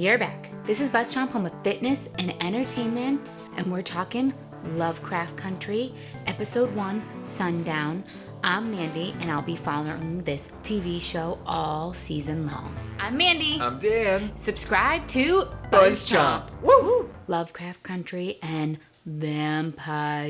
You're back. This is BuzzChomp, home of fitness and entertainment, and we're talking Lovecraft Country, Episode 1, Sundown. I'm Mandi, and I'll be following this TV show all season long. I'm Mandi. I'm Dan. Subscribe to BuzzChomp. Woo! Lovecraft Country and vampires.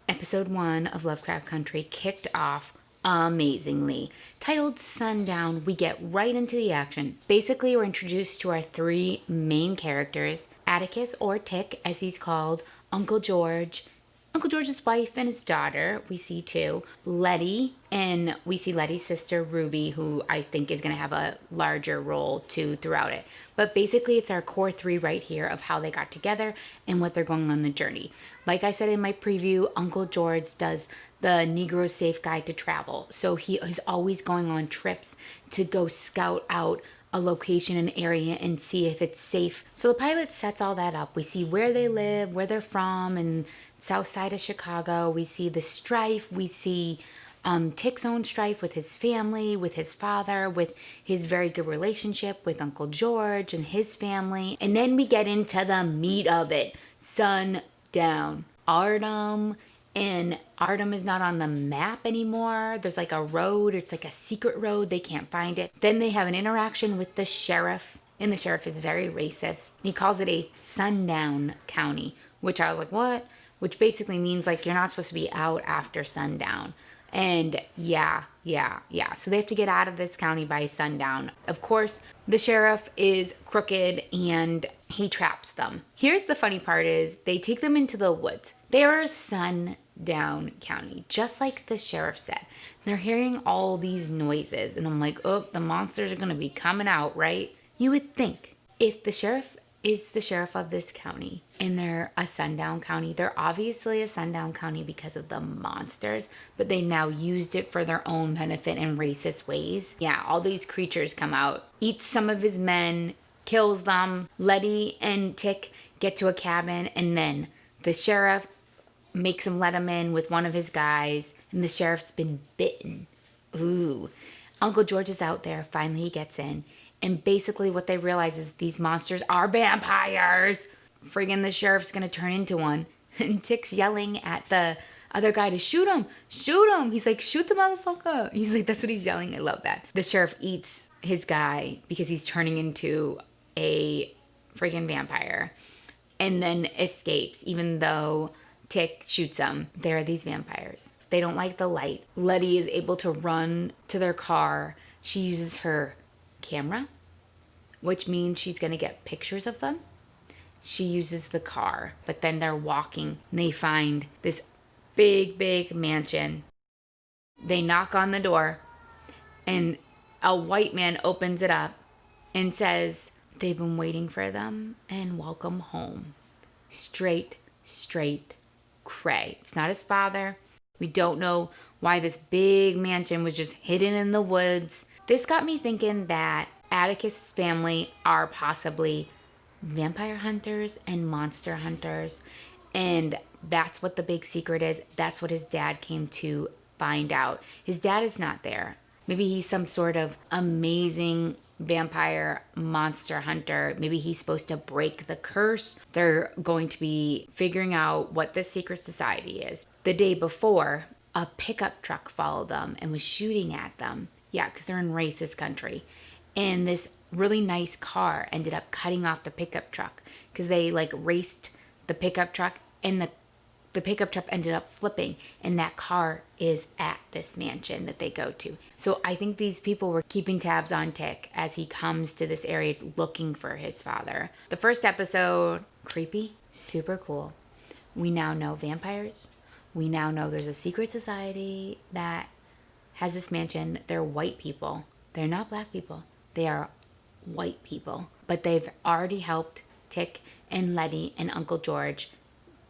Episode 1 of Lovecraft Country kicked off amazingly. Titled Sundown, we get right into the action. Basically, we're introduced to our three main characters: Atticus, or Tick as he's called, Uncle George, Uncle George's wife and his daughter, we see too, Leti, and we see Leti's sister Ruby, who I think is going to have a larger role too throughout it. But basically it's our core three right here of how they got together and what they're going on the journey. Like I said in my preview, Uncle George does the Negro Safe Guide to Travel. So he is always going on trips to go scout out a location, an area, and see if it's safe. So the pilot sets all that up. We see where they live, where they're from, and south side of Chicago. We see the strife. We see Tick's own strife with his family, with his father, with his very good relationship with Uncle George and his family. And then we get into the meat of it. Sundown. Artem is not on the map anymore. There's like a road. It's like a secret road. They can't find it. Then they have an interaction with the sheriff. And the sheriff is very racist. He calls it a Sundown County, which I was like, what? Which basically means like you're not supposed to be out after sundown. And yeah. So they have to get out of this county by sundown. Of course, the sheriff is crooked and he traps them. Here's the funny part is they take them into the woods. They are Sundown County, just like the sheriff said. They're hearing all these noises and I'm like, oh, the monsters are going to be coming out, right? You would think if the sheriff is the sheriff of this county and they're a sundown county, they're obviously a sundown county because of the monsters, but they now used it for their own benefit in racist ways. Yeah, all these creatures come out, eats some of his men, kills them. Leti and Tick get to a cabin and then the sheriff makes him let him in with one of his guys and the sheriff's been bitten. Ooh. Uncle George is out there. Finally he gets in. And basically what they realize is these monsters are vampires. Friggin' the sheriff's gonna turn into one. And Tick's yelling at the other guy to shoot him. Shoot him. He's like, shoot the motherfucker. He's like, that's what he's yelling. I love that. The sheriff eats his guy because he's turning into a friggin' vampire. And then escapes even though Tick shoots him. There are these vampires. They don't like the light. Leti is able to run to their car. She uses her camera, which means she's going to get pictures of them. She uses the car, but then they're walking and they find this big mansion. They knock on the door and a white man opens it up and says they've been waiting for them and welcome home. Straight cray. It's not his father. We don't know why this big mansion was just hidden in the woods. This got me thinking that Atticus' family are possibly vampire hunters and monster hunters. And that's what the big secret is. That's what his dad came to find out. His dad is not there. Maybe he's some sort of amazing vampire monster hunter. Maybe he's supposed to break the curse. They're going to be figuring out what this secret society is. The day before, a pickup truck followed them and was shooting at them. Yeah, because they're in racist country. And this really nice car ended up cutting off the pickup truck because they like raced the pickup truck and the pickup truck ended up flipping. And that car is at this mansion that they go to. So I think these people were keeping tabs on Tick as he comes to this area looking for his father. The first episode, creepy, super cool. We now know vampires. We now know there's a secret society that has this mansion. They're white people. They're not black people. They are white people. But they've already helped Tick and Leti and Uncle George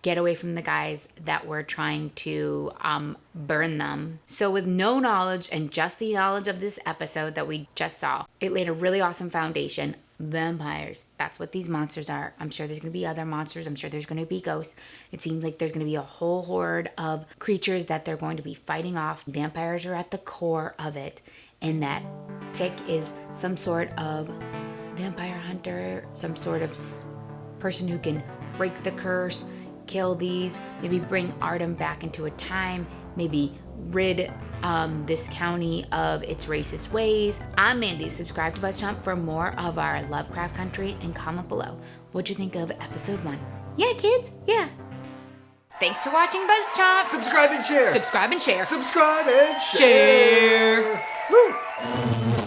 get away from the guys that were trying to burn them. So with no knowledge and just the knowledge of this episode that we just saw, it laid a really awesome foundation. Vampires. That's what these monsters are. I'm sure there's going to be other monsters. I'm sure there's going to be ghosts. It seems like there's going to be a whole horde of creatures that they're going to be fighting off. Vampires are at the core of it. And that Tick is some sort of vampire hunter, some sort of person who can break the curse, kill these, maybe bring Artem back into a time, maybe rid this county of its racist ways. I'm Mandi. Subscribe to BuzzChomp for more of our Lovecraft Country and comment below. What'd you think of episode 1? Yeah, kids? Yeah. Thanks for watching BuzzChomp. Subscribe and share. Subscribe and share. Subscribe and share. Share. Woo.